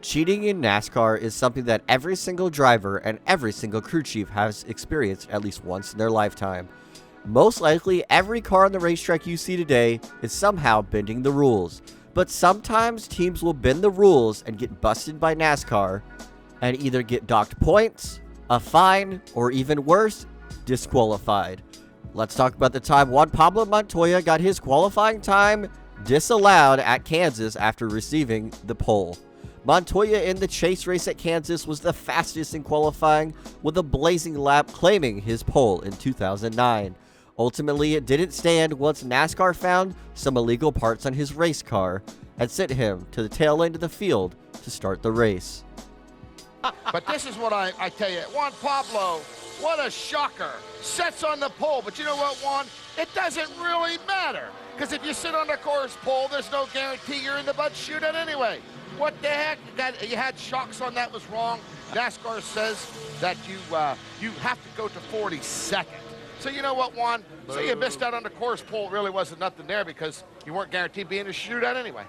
Cheating in NASCAR is something that every single driver and every single crew chief has experienced at least once in their lifetime. Most likely, every car on the racetrack you see today is somehow bending the rules. But sometimes teams will bend the rules and get busted by NASCAR and either get docked points, a fine, or even worse, disqualified. Let's talk about the time Juan Pablo Montoya got his qualifying time disallowed at Kansas after receiving the pole. Montoya in the chase race at Kansas was the fastest in qualifying, with a blazing lap claiming his pole in 2009. Ultimately, it didn't stand once NASCAR found some illegal parts on his race car and sent him to the tail end of the field to start the race. But this is what I tell you, Juan Pablo, what a shocker. Sets on the pole, but you know what, Juan? It doesn't really matter, because if you sit on the course pole, there's no guarantee you're in the butt shootout anyway. What the heck? You had shocks on that was wrong. NASCAR says that you have to go to 42nd. So you know what, Juan? So you missed out on the course pole. Really wasn't nothing there because you weren't guaranteed being a shootout anyway.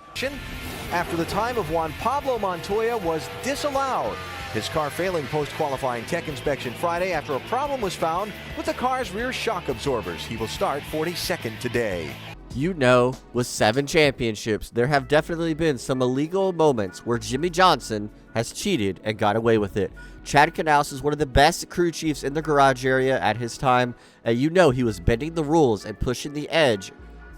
After the time of Juan Pablo Montoya was disallowed. His car failing post-qualifying tech inspection Friday after a problem was found with the car's rear shock absorbers. He will start 42nd today. You know, with 7 championships, there have definitely been some illegal moments where Jimmie Johnson has cheated and got away with it. Chad Knaus is one of the best crew chiefs in the garage area at his time, and you know he was bending the rules and pushing the edge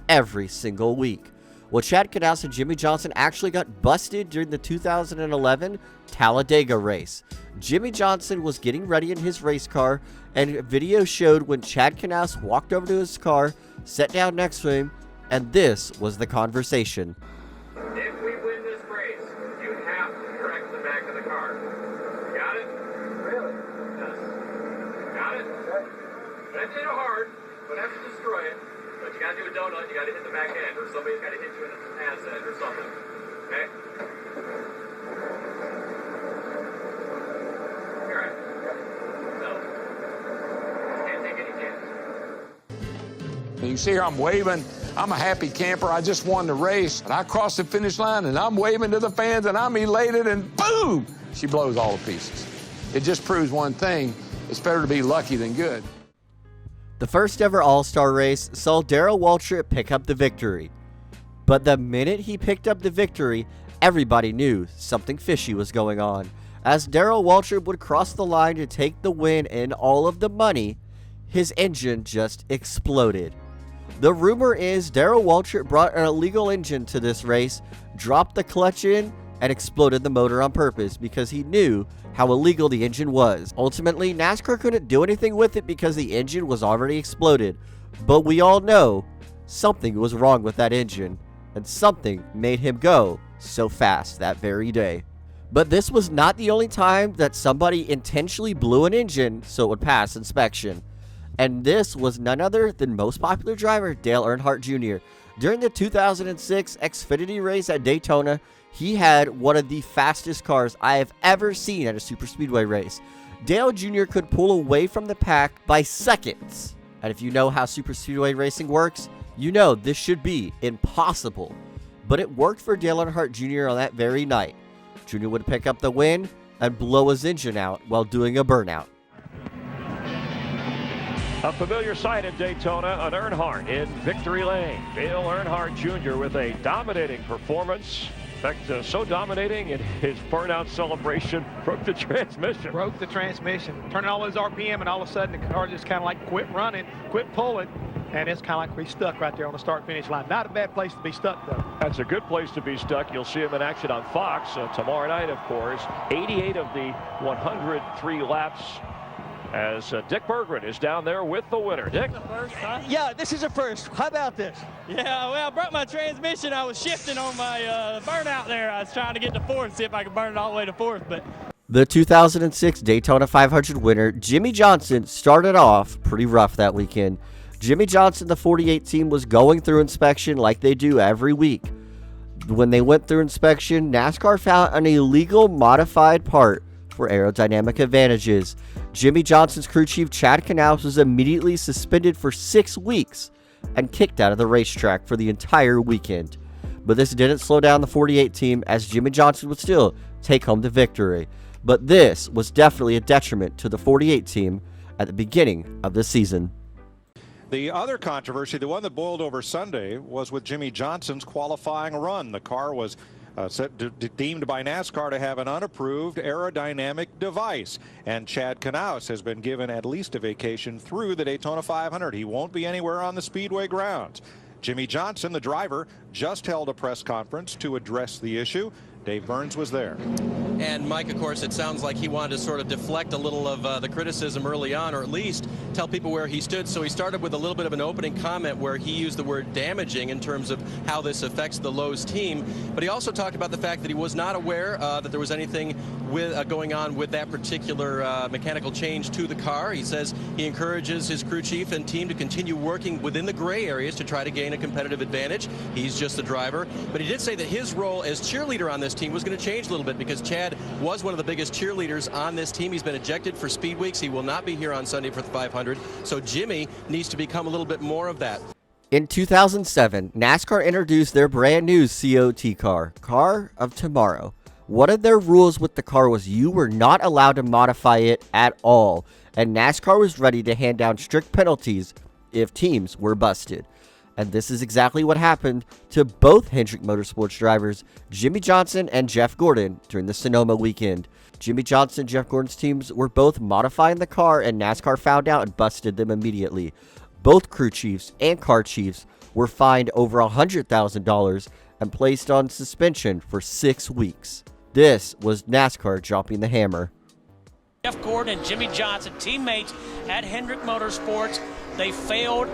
every single week. Well, Chad Knaus and Jimmie Johnson actually got busted during the 2011 Talladega race. Jimmie Johnson was getting ready in his race car, and a video showed when Chad Knaus walked over to his car, sat down next to him, and this was the conversation. If we win this race, you have to correct the back of the car. Got it? Really? Yes. Got it? That ain't hard. Don't have to destroy it. But you gotta do a donut, you gotta hit the back end, or somebody's gotta hit you in the ass end or something. Okay? Alright. So, can't take any chance. You can see here I'm waving. I'm a happy camper. I just won the race. And I crossed the finish line, and I'm waving to the fans, and I'm elated, and boom! She blows all to pieces. It just proves one thing. It's better to be lucky than good. The first ever All-Star race saw Darrell Waltrip pick up the victory. But the minute he picked up the victory, everybody knew something fishy was going on. As Darrell Waltrip would cross the line to take the win and all of the money, his engine just exploded. The rumor is Darrell Waltrip brought an illegal engine to this race, dropped the clutch in, and exploded the motor on purpose because he knew how illegal the engine was. Ultimately, NASCAR couldn't do anything with it because the engine was already exploded. But we all know something was wrong with that engine, and something made him go so fast that very day. But this was not the only time that somebody intentionally blew an engine so it would pass inspection. And this was none other than most popular driver Dale Earnhardt Jr. During the 2006 Xfinity race at Daytona, he had one of the fastest cars I have ever seen at a superspeedway race. Dale Jr. could pull away from the pack by seconds. And if you know how superspeedway racing works, you know this should be impossible. But it worked for Dale Earnhardt Jr. on that very night. Jr. would pick up the win and blow his engine out while doing a burnout. A familiar sight at Daytona, an Earnhardt in victory lane. Dale Earnhardt Jr. with a dominating performance. In fact, so dominating in his burnout celebration, broke the transmission. Broke the transmission, turning all his RPM, and all of a sudden the car just kind of like quit running, quit pulling, and it's kind of like we stuck right there on the start-finish line. Not a bad place to be stuck, though. That's a good place to be stuck. You'll see him in action on Fox tomorrow night, of course. 88 of the 103 laps. As Dick Berggren is down there with the winner. Dick? Yeah, this is a first. How about this? Yeah, well, I broke my transmission. I was shifting on my burnout there. I was trying to get to fourth, see if I could burn it all the way to fourth. But the 2006 Daytona 500 winner, Jimmie Johnson, started off pretty rough that weekend. Jimmie Johnson, the 48 team, was going through inspection like they do every week. When they went through inspection, NASCAR found an illegal modified part for aerodynamic advantages. Jimmie Johnson's crew chief Chad Knaus was immediately suspended for 6 weeks and kicked out of the racetrack for the entire weekend. But this didn't slow down the 48 team, as Jimmie Johnson would still take home the victory. But this was definitely a detriment to the 48 team at the beginning of the season. The other controversy, the one that boiled over Sunday, was with Jimmy Johnson's qualifying run. The car was deemed by NASCAR to have an unapproved aerodynamic device, and Chad Knaus has been given at least a vacation through the Daytona 500. He won't be anywhere on the Speedway grounds. Jimmy Johnson, the driver, just held a press conference to address the issue. Dave Burns was there. And Mike, of course, it sounds like he wanted to sort of deflect a little of the criticism early on, or at least tell people where he stood. So he started with a little bit of an opening comment where he used the word damaging in terms of how this affects the Lowe's team. But he also talked about the fact that he was not aware that there was anything with going on with that particular mechanical change to the car. He says he encourages his crew chief and team to continue working within the gray areas to try to gain a competitive advantage. He's just the driver. But he did say that his role as cheerleader on this team was going to change a little bit because Chad was one of the biggest cheerleaders on this team. He's been ejected for Speed Weeks. He will not be here on Sunday for the 500. So Jimmy needs to become a little bit more of that. In 2007, NASCAR introduced their brand new COT car, Car of Tomorrow. One of their rules with the car was you were not allowed to modify it at all, and NASCAR was ready to hand down strict penalties if teams were busted. And this is exactly what happened to both Hendrick Motorsports drivers, Jimmy Johnson and Jeff Gordon, during the Sonoma weekend. Jimmy Johnson and Jeff Gordon's teams were both modifying the car, and NASCAR found out and busted them immediately. Both crew chiefs and car chiefs were fined over $100,000 and placed on suspension for 6 weeks. This was NASCAR dropping the hammer. Jeff Gordon and Jimmy Johnson, teammates at Hendrick Motorsports, they failed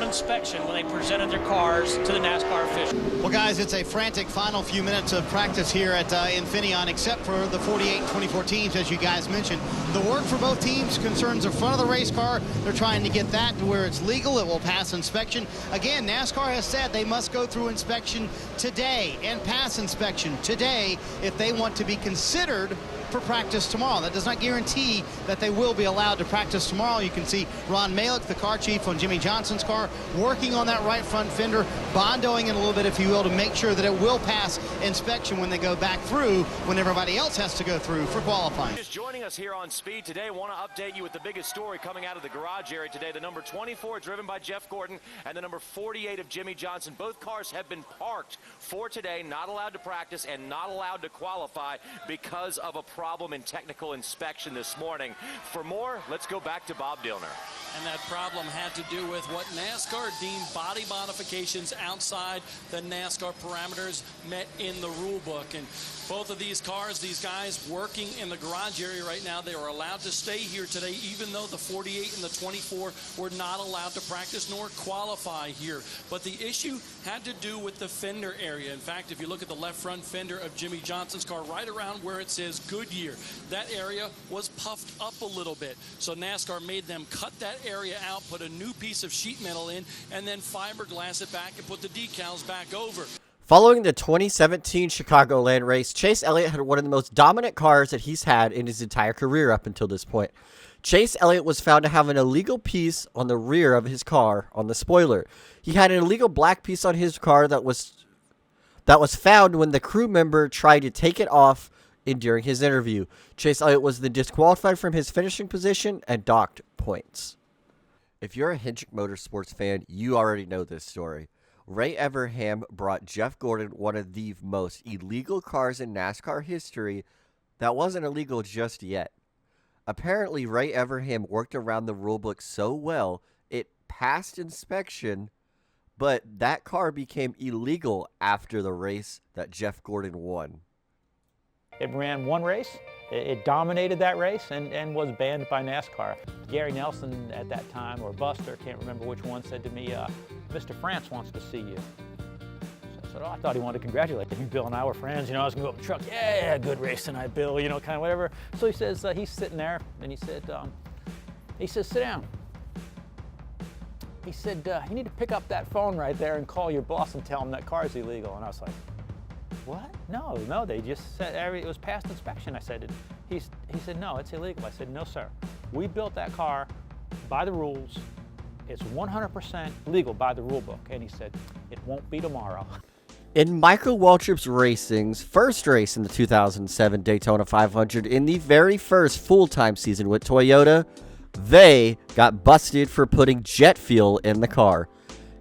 inspection when they presented their cars to the NASCAR officials. Well, guys, it's a frantic final few minutes of practice here at Infineon, except for the 48 and 24 teams, as you guys mentioned. The work for both teams concerns the front of the race car. They're trying to get that to where it's legal. It will pass inspection. Again, NASCAR has said they must go through inspection today and pass inspection today if they want to be considered for practice tomorrow. That does not guarantee that they will be allowed to practice tomorrow. You can see Ron Malik, the car chief on Jimmy Johnson's car, working on that right front fender, bondoing it a little bit, if you will, to make sure that it will pass inspection when they go back through, when everybody else has to go through for qualifying. Just joining us here on Speed today, want to update you with the biggest story coming out of the garage area today. The number 24 driven by Jeff Gordon and the number 48 of Jimmy Johnson. Both cars have been parked for today, not allowed to practice and not allowed to qualify because of a problem in technical inspection this morning. For more, let's go back to Bob Dillner. And that problem had to do with what NASCAR deemed body modifications outside the NASCAR parameters met in the rule book. And both of these cars, these guys working in the garage area right now, they were allowed to stay here today, even though the 48 and the 24 were not allowed to practice nor qualify here. But the issue had to do with the fender area. In fact, if you look at the left front fender of Jimmy Johnson's car, right around where it says Goodyear, that area was puffed up a little bit. So NASCAR made them cut that area out, put a new piece of sheet metal in, and then fiberglass it back and put the decals back over. Following the 2017 Chicagoland race, Chase Elliott had one of the most dominant cars that he's had in his entire career up until this point. Chase Elliott was found to have an illegal piece on the rear of his car on the spoiler. He had an illegal black piece on his car that was found when the crew member tried to take it off during his interview. Chase Elliott was then disqualified from his finishing position and docked points. If you're a Hendrick Motorsports fan, you already know this story. Ray Evernham brought Jeff Gordon one of the most illegal cars in NASCAR history that wasn't illegal just yet. Apparently, Ray Evernham worked around the rulebook so well, it passed inspection, but that car became illegal after the race that Jeff Gordon won. It ran one race, it dominated that race, and was banned by NASCAR. Gary Nelson at that time, or Buster, can't remember which one, said to me, Mr. France wants to see you. So I said, oh, I thought he wanted to congratulate me. Bill and I were friends, I was gonna go up in the truck, yeah, good race tonight, Bill, kind of whatever. So he says, he's sitting there, and he says, sit down. He said, you need to pick up that phone right there and call your boss and tell him that car's illegal. And I was like, what? No, they just said it was past inspection. I said, he said, no, it's illegal. I said, no, sir. We built that car by the rules. It's 100% legal by the rule book. And he said, it won't be tomorrow. In Michael Waltrip Racing's first race in the 2007 Daytona 500 in the very first full-time season with Toyota, they got busted for putting jet fuel in the car.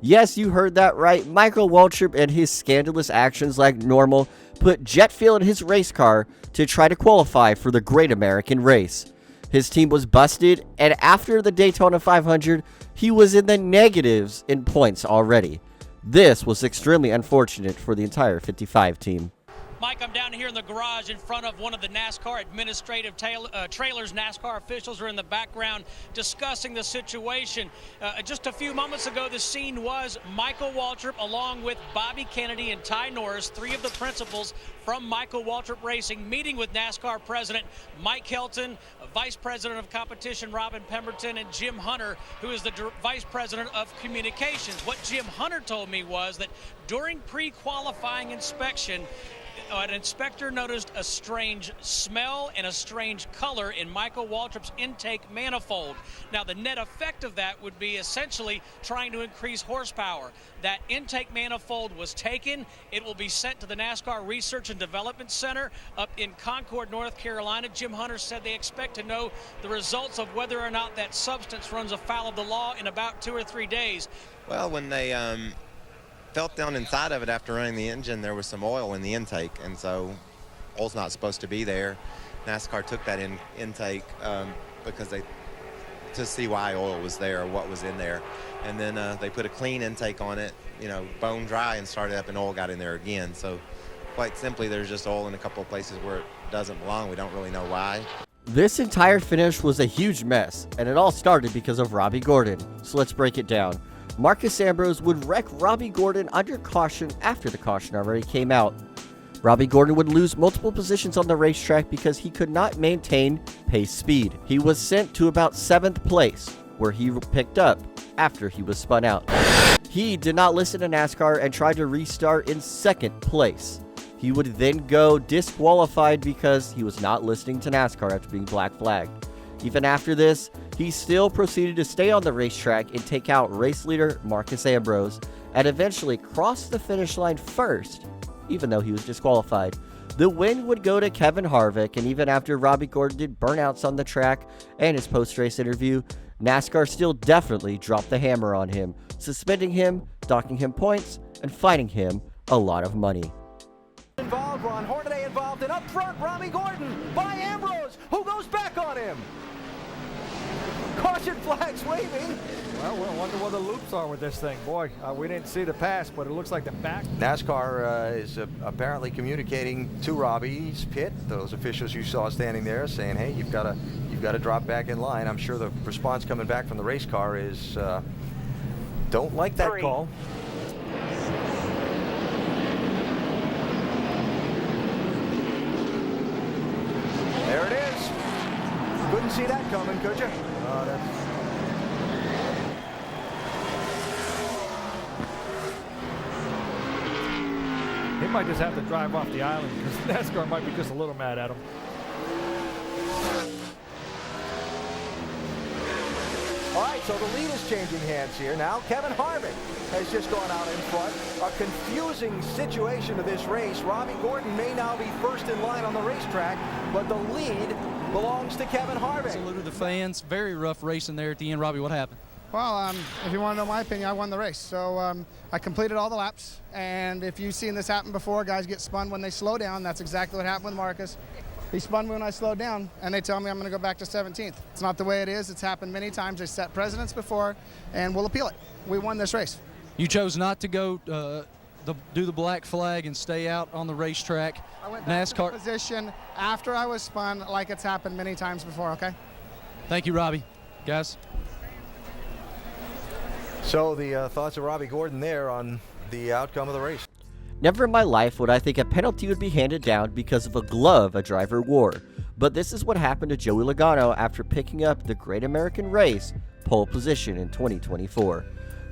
Yes, you heard that right. Michael Waltrip and his scandalous actions like normal put jet fuel in his race car to try to qualify for the Great American Race. His team was busted, and after the Daytona 500, he was in the negatives in points already. This was extremely unfortunate for the entire 55 team. Mike, I'm down here in the garage in front of one of the NASCAR administrative trailers. NASCAR officials are in the background discussing the situation. Just a few moments ago, the scene was Michael Waltrip along with Bobby Kennedy and Ty Norris, three of the principals from Michael Waltrip Racing, meeting with NASCAR President Mike Kelton, Vice President of Competition Robin Pemberton, and Jim Hunter, who is the Vice President of Communications. What Jim Hunter told me was that during pre-qualifying inspection, an inspector noticed a strange smell and a strange color in Michael Waltrip's intake manifold. Now, the net effect of that would be essentially trying to increase horsepower. That intake manifold was taken. It will be sent to the NASCAR Research and Development Center up in Concord, North Carolina. Jim Hunter said they expect to know the results of whether or not that substance runs afoul of the law in about 2 or 3 days. Well, when they felt down inside of it after running the engine, there was some oil in the intake, and so oil's not supposed to be there. NASCAR took that intake because to see why oil was there or what was in there, and then they put a clean intake on it, bone dry, and started up, and oil got in there again. So quite simply, there's just oil in a couple of places where it doesn't belong. We don't really know why. This entire finish was a huge mess, and it all started because of Robbie Gordon. So let's break it down. Marcus Ambrose would wreck Robbie Gordon under caution after the caution already came out. Robbie Gordon would lose multiple positions on the racetrack because he could not maintain pace speed. He was sent to about 7th place, where he picked up after he was spun out. He did not listen to NASCAR and tried to restart in 2nd place. He would then go disqualified because he was not listening to NASCAR after being black flagged. Even after this, he still proceeded to stay on the racetrack and take out race leader Marcus Ambrose, and eventually crossed the finish line first, even though he was disqualified. The win would go to Kevin Harvick, and even after Robbie Gordon did burnouts on the track and his post-race interview, NASCAR still definitely dropped the hammer on him, suspending him, docking him points, and fining him a lot of money. Involved, Ron Hornaday involved, and up front, Robbie Gordon by Ambrose, who goes back on him. Caution flags waving. Well, we'll wonder what the loops are with this thing. Boy, we didn't see the pass, but it looks like the back. NASCAR is apparently communicating to Robbie's pit, those officials you saw standing there, saying, hey, you've got to drop back in line. I'm sure the response coming back from the race car is, don't like that call. There it is. Couldn't see that coming, could you? He might just have to drive off the island because NASCAR might be just a little mad at him. All right, so the lead is changing hands here. Now Kevin Harvick has just gone out in front. A confusing situation of this race. Robbie Gordon may now be first in line on the racetrack, but the lead belongs to Kevin Harvick. Salute to the fans. Very rough racing there at the end. Robbie, what happened? Well, if you want to know my opinion, I won the race. So I completed all the laps, and if you've seen this happen before, guys get spun when they slow down. That's exactly what happened with Marcus. He spun me when I slowed down, and they tell me I'm going to go back to 17th. It's not the way it is. It's happened many times. They set precedents before, and we'll appeal it. We won this race. You chose not to go do the black flag and stay out on the racetrack. I went back to the position after I was spun, like it's happened many times before, okay? Thank you, Robbie. Guys. So the thoughts of Robbie Gordon there on the outcome of the race. Never in my life would I think a penalty would be handed down because of a glove a driver wore. But this is what happened to Joey Logano after picking up the Great American Race pole position in 2024.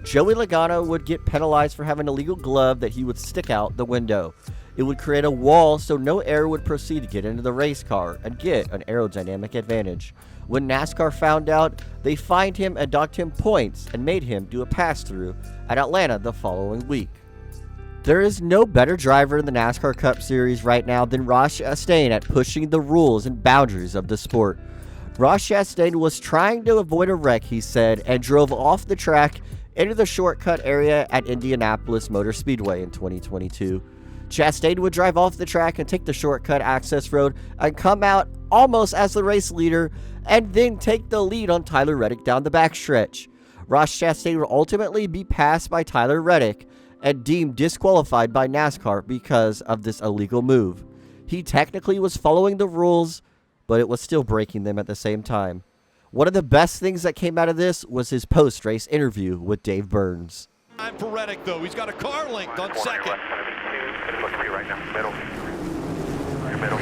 Joey Logano would get penalized for having a legal glove that he would stick out the window. It would create a wall so no air would proceed to get into the race car and get an aerodynamic advantage. When NASCAR found out, they fined him and docked him points and made him do a pass-through at Atlanta the following week. There is no better driver in the NASCAR Cup Series right now than Ross Chastain at pushing the rules and boundaries of the sport. Ross Chastain was trying to avoid a wreck, he said, and drove off the track into the shortcut area at Indianapolis Motor Speedway in 2022. Chastain would drive off the track and take the shortcut access road and come out almost as the race leader and then take the lead on Tyler Reddick down the backstretch. Ross Chastain would ultimately be passed by Tyler Reddick and deemed disqualified by NASCAR because of this illegal move. He technically was following the rules, but it was still breaking them at the same time. One of the best things that came out of this was his post-race interview with Dave Burns. Time for Reddick, though. He's got a car linked on second. Look to you right now. Middle. Your middle.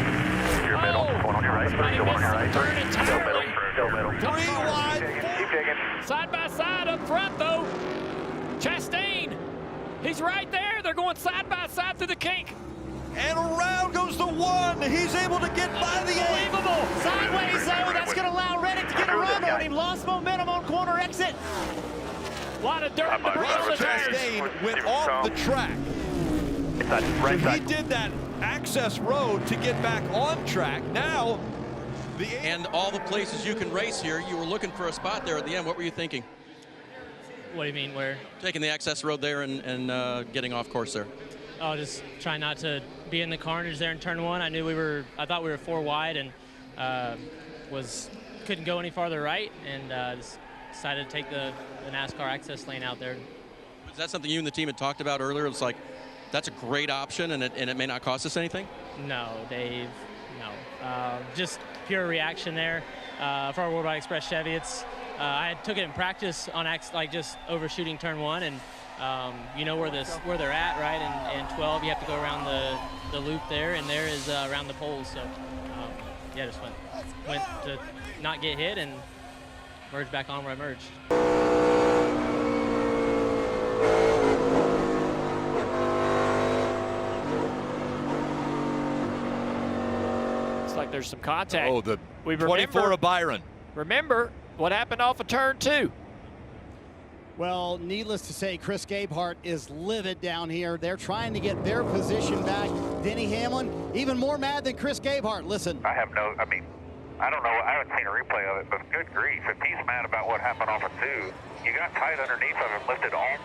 Your middle. One on your right. Still one on your right. Still middle. Still middle. 3 wide. Keep digging. Side by side up front, though. Chastain. He's right there. They're going side by side through the kink. And around goes the 1. He's able to get by the 8. Unbelievable. Sideways, though. That's going to allow Reddick to get a run on him. Lost momentum on corner exit. A lot of dirt and debris on the tires. Chastain went off the track. So he did that access road to get back on track. Now, and all the places you can race here, you were looking for a spot there at the end. What were you thinking? What do you mean, where? Taking the access road there and getting off course there. Oh, just trying not to be in the carnage there in turn 1. I thought we were 4 wide and couldn't go any farther right, and just decided to take the NASCAR access lane out there. Is that something you and the team had talked about earlier? It's like, that's a great option, and it may not cost us anything? No, Dave, no. Just pure reaction there for our Worldwide Express Chevy. I took it in practice on just overshooting turn 1, and you know where they're at, right? And 12, you have to go around the loop there, and there is around the poles. So yeah, just went to not get hit and merge back on where I merged. Looks like there's some contact. Oh, the 24 of Byron. Remember what happened off of turn 2. Well, needless to say, Chris Gabehart is livid down here. They're trying to get their position back. Denny Hamlin, even more mad than Chris Gabehart. Listen. I don't know. I haven't seen a replay of it, but good grief. If he's mad about what happened off of 2, you got tight underneath of him, lifted on.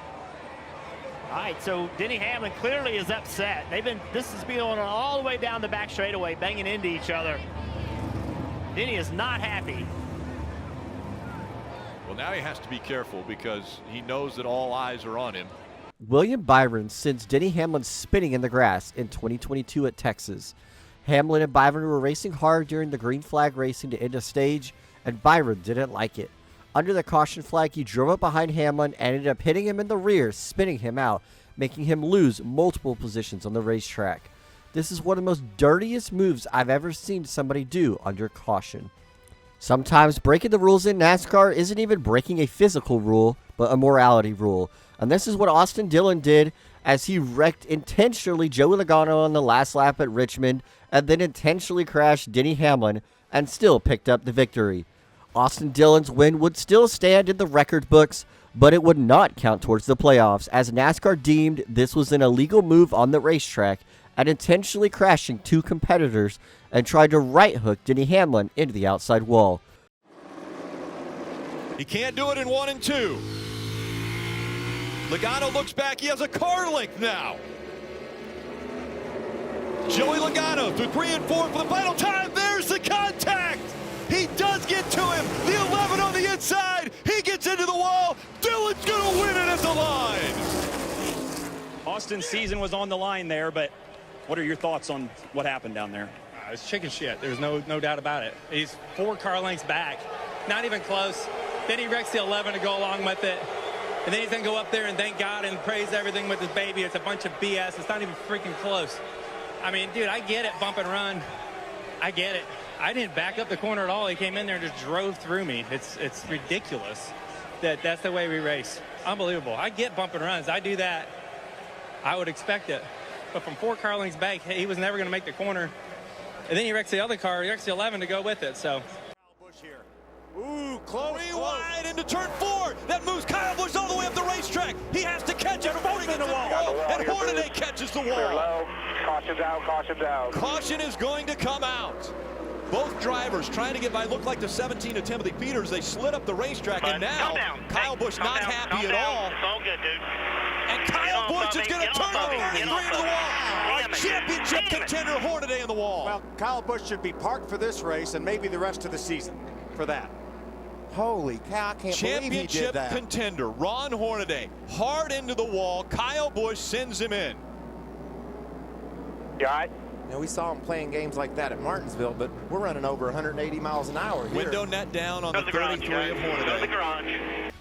All right, so Denny Hamlin clearly is upset. This has been going on all the way down the back straightaway, banging into each other. Denny is not happy. Well, now he has to be careful because he knows that all eyes are on him. William Byron sends Denny Hamlin spinning in the grass in 2022 at Texas. Hamlin and Byron were racing hard during the green flag racing to end a stage, and Byron didn't like it. Under the caution flag, he drove up behind Hamlin and ended up hitting him in the rear, spinning him out, making him lose multiple positions on the racetrack. This is one of the most dirtiest moves I've ever seen somebody do under caution. Sometimes breaking the rules in NASCAR isn't even breaking a physical rule, but a morality rule. And this is what Austin Dillon did as he wrecked intentionally Joey Logano on the last lap at Richmond and then intentionally crashed Denny Hamlin and still picked up the victory. Austin Dillon's win would still stand in the record books, but it would not count towards the playoffs as NASCAR deemed this was an illegal move on the racetrack and intentionally crashing 2 competitors and tried to right hook Denny Hamlin into the outside wall. He can't do it in 1 and 2. Logano looks back. He has a car link now. Joey Logano through 3 and 4 for the final time. There's the contact. He does get to him. The 11 on the inside. He gets into the wall. Dillon's going to win it at the line. Austin's season was on the line there, but what are your thoughts on what happened down there? It's chicken shit. There's no doubt about it. He's 4 car lengths back. Not even close. Then he wrecks the 11 to go along with it. And then he's going to go up there and thank God and praise everything with his baby. It's a bunch of BS. It's not even freaking close. I mean, dude, I get it, bump and run. I get it. I didn't back up the corner at all. He came in there and just drove through me. It's ridiculous that's the way we race. Unbelievable. I get bump and runs. I do that. I would expect it. But from 4 car lengths back, he was never going to make the corner. And then he wrecks the other car. He wrecks the 11 to go with it. So. Ooh, Ooh, close. Wide into turn 4. That moves Kyle Busch all the way up the racetrack. He has to catch it before he gets to the wall. And Hornaday catches the wall. Caution's out, caution's out. Caution is going to come out. Both drivers trying to get by. Looked like the 17 to Timothy Peters. They slid up the racetrack, and now Kyle Busch not happy at all. It's all good, dude. And Kyle Busch is going to turn the 33 into the wall. Our championship contender Hornaday in the wall. Well, Kyle Busch should be parked for this race and maybe the rest of the season for that. Holy cow, I can't believe he did Championship that. contender Ron Hornaday hard into the wall. Kyle Busch sends him in. You all right? Now, we saw him playing games like that at Martinsville, but we're running over 180 miles an hour here. Window net down on the 33 of Hornaday.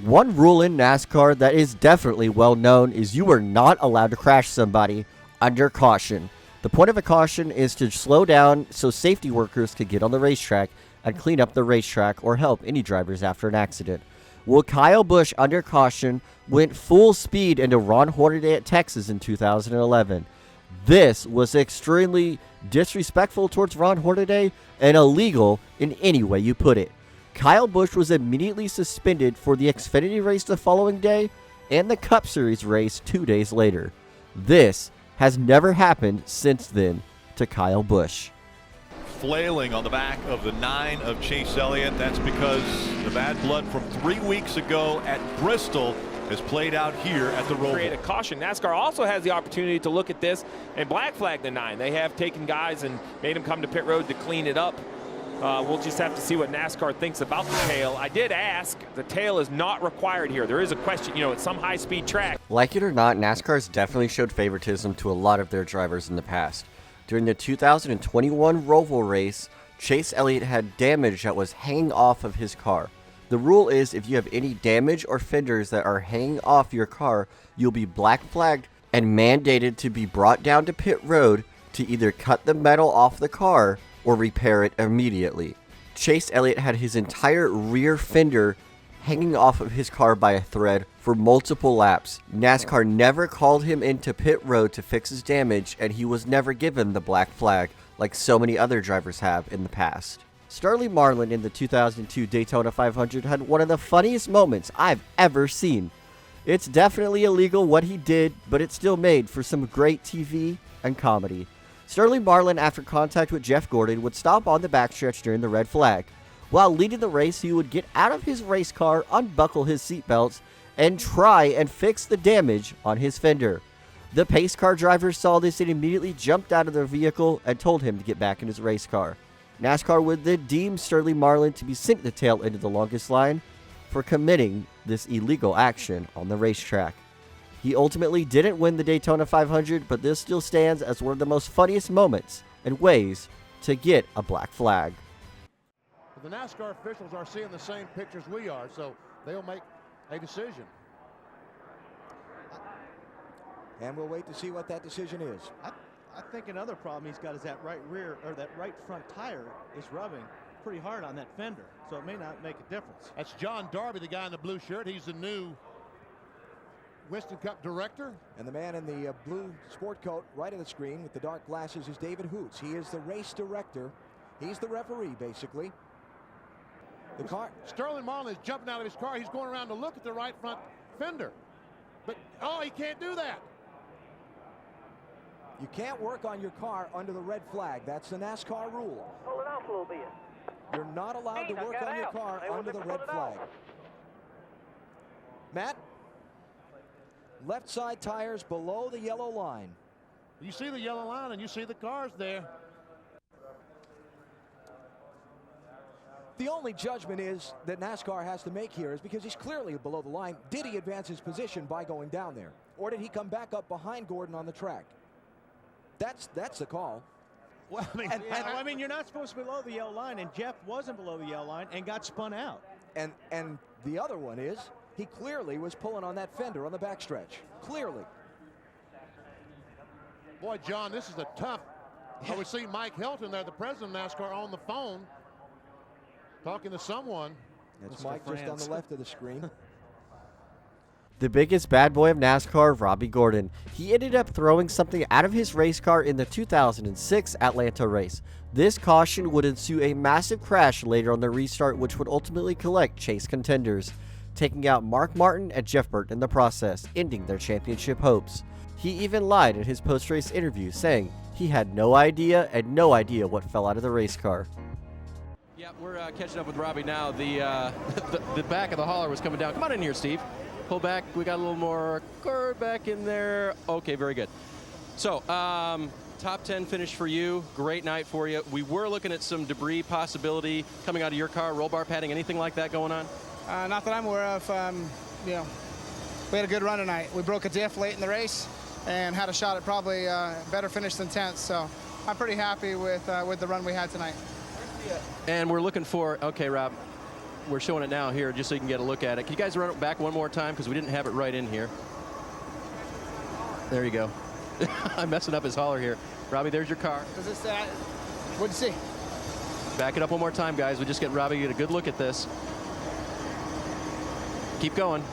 One rule in NASCAR that is definitely well known is you are not allowed to crash somebody under caution. The point of a caution is to slow down so safety workers could get on the racetrack and clean up the racetrack or help any drivers after an accident. Well, Kyle Busch under caution went full speed into Ron Hornaday at Texas in 2011. This was extremely disrespectful towards Ron Hornaday and illegal in any way you put it. Kyle Busch was immediately suspended for the Xfinity race the following day and the Cup Series race 2 days later. This has never happened since then to Kyle Busch. Flailing on the back of the 9 of Chase Elliott. That's because the bad blood from 3 weeks ago at Bristol has played out here at the Roval. Create a caution. NASCAR also has the opportunity to look at this and black flag the 9. They have taken guys and made them come to pit road to clean it up. We'll just have to see what NASCAR thinks about the tail. I did ask. The tail is not required here. There is a question, it's some high-speed track. Like it or not, NASCAR's definitely showed favoritism to a lot of their drivers in the past. During the 2021 Roval race, Chase Elliott had damage that was hanging off of his car. The rule is if you have any damage or fenders that are hanging off your car, you'll be black flagged and mandated to be brought down to pit road to either cut the metal off the car or repair it immediately. Chase Elliott had his entire rear fender hanging off of his car by a thread for multiple laps. NASCAR never called him into pit road to fix his damage, and he was never given the black flag like so many other drivers have in the past. Sterling Marlin in the 2002 Daytona 500 had one of the funniest moments I've ever seen. It's definitely illegal what he did, but it still made for some great TV and comedy. Sterling Marlin, after contact with Jeff Gordon, would stop on the backstretch during the red flag. While leading the race, he would get out of his race car, unbuckle his seatbelts, and try and fix the damage on his fender. The pace car driver saw this and immediately jumped out of their vehicle and told him to get back in his race car. NASCAR would then deem Sterling Marlin to be sent the tail into the longest line for committing this illegal action on the racetrack. He ultimately didn't win the Daytona 500, but this still stands as one of the most funniest moments and ways to get a black flag. The NASCAR officials are seeing the same pictures we are, so they'll make a decision. And we'll wait to see what that decision is. I think another problem he's got is that right rear or that right front tire is rubbing pretty hard on that fender, so it may not make a difference. That's John Darby, the guy in the blue shirt. He's the new Winston Cup director. And the man in the blue sport coat right of the screen with the dark glasses is David Hoots. He is the race director. He's the referee, basically. The car. Sterling Marlin is jumping out of his car. He's going around to look at the right front fender. But, he can't do that. You can't work on your car under the red flag. That's the NASCAR rule. Hold it off a little bit. You're not allowed to work on your car under the red flag. Matt, left side tires below the yellow line. You see the yellow line and you see the cars there. The only judgment is that NASCAR has to make here is because he's clearly below the line. Did he advance his position by going down there? Or did he come back up behind Gordon on the track? That's the call. Well, I mean, you're not supposed to be below the yellow line, and Jeff wasn't below the yellow line and got spun out. And the other one is he clearly was pulling on that fender on the backstretch. Clearly. Boy, John, this is a tough. We see Mike Helton there, the president of NASCAR, on the phone talking to someone. That's Mike just on the left of the screen. the biggest bad boy of NASCAR, Robbie Gordon. He ended up throwing something out of his race car in the 2006 Atlanta race. This caution would ensue a massive crash later on the restart, which would ultimately collect chase contenders, taking out Mark Martin and Jeff Burton in the process, ending their championship hopes. He even lied in his post-race interview, saying he had no idea what fell out of the race car. Yeah, we're catching up with Robbie now. The back of the hauler was coming down. Come on in here, Steve. Pull back. We got a little more cord back in there. Okay, very good. So, top 10 finish for you. Great night for you. We were looking at some debris possibility coming out of your car, roll bar padding, anything like that going on? Not that I'm aware of. You know, we had a good run tonight. We broke a diff late in the race and had a shot at probably better finish than 10th. So I'm pretty happy with the run we had tonight. And we're looking for, okay, Rob, we're showing it now here just so you can get a look at it. Can you guys run it back one more time because we didn't have it right in here. There you go. I'm messing up his hauler here. Robbie, there's your car. Does this what'd you see? Back it up one more time, guys. We just get Robbie to get a good look at this. Keep going.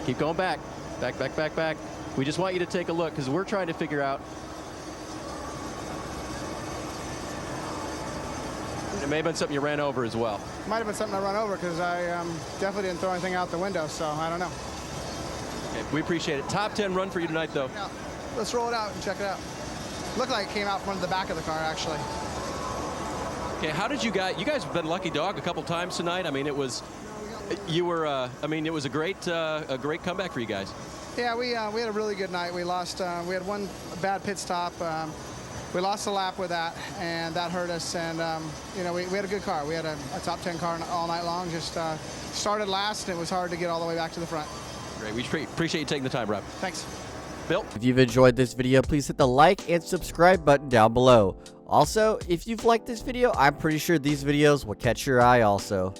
Keep going back. Back, back, back, back. We just want you to take a look because we're trying to figure out. It may have been something you ran over as well. Might have been something I run over because I definitely didn't throw anything out the window, so I don't know. Okay, we appreciate it. Top 10 run for you tonight, though. Yeah. Let's roll it out and check it out. Looked like it came out from the back of the car, actually. Okay, how did you guys have been lucky dog a couple times tonight. I mean, it was, you were, I mean, it was a great comeback for you guys. Yeah, we had a really good night. We lost, we had one bad pit stop. We lost a lap with that, and that hurt us. And, you know, we had a good car. We had a top 10 car all night long. Just started last, and it was hard to get all the way back to the front. Great. We appreciate you taking the time, Rob. Thanks. Bill? If you've enjoyed this video, please hit the like and subscribe button down below. Also, if you've liked this video, I'm pretty sure these videos will catch your eye also.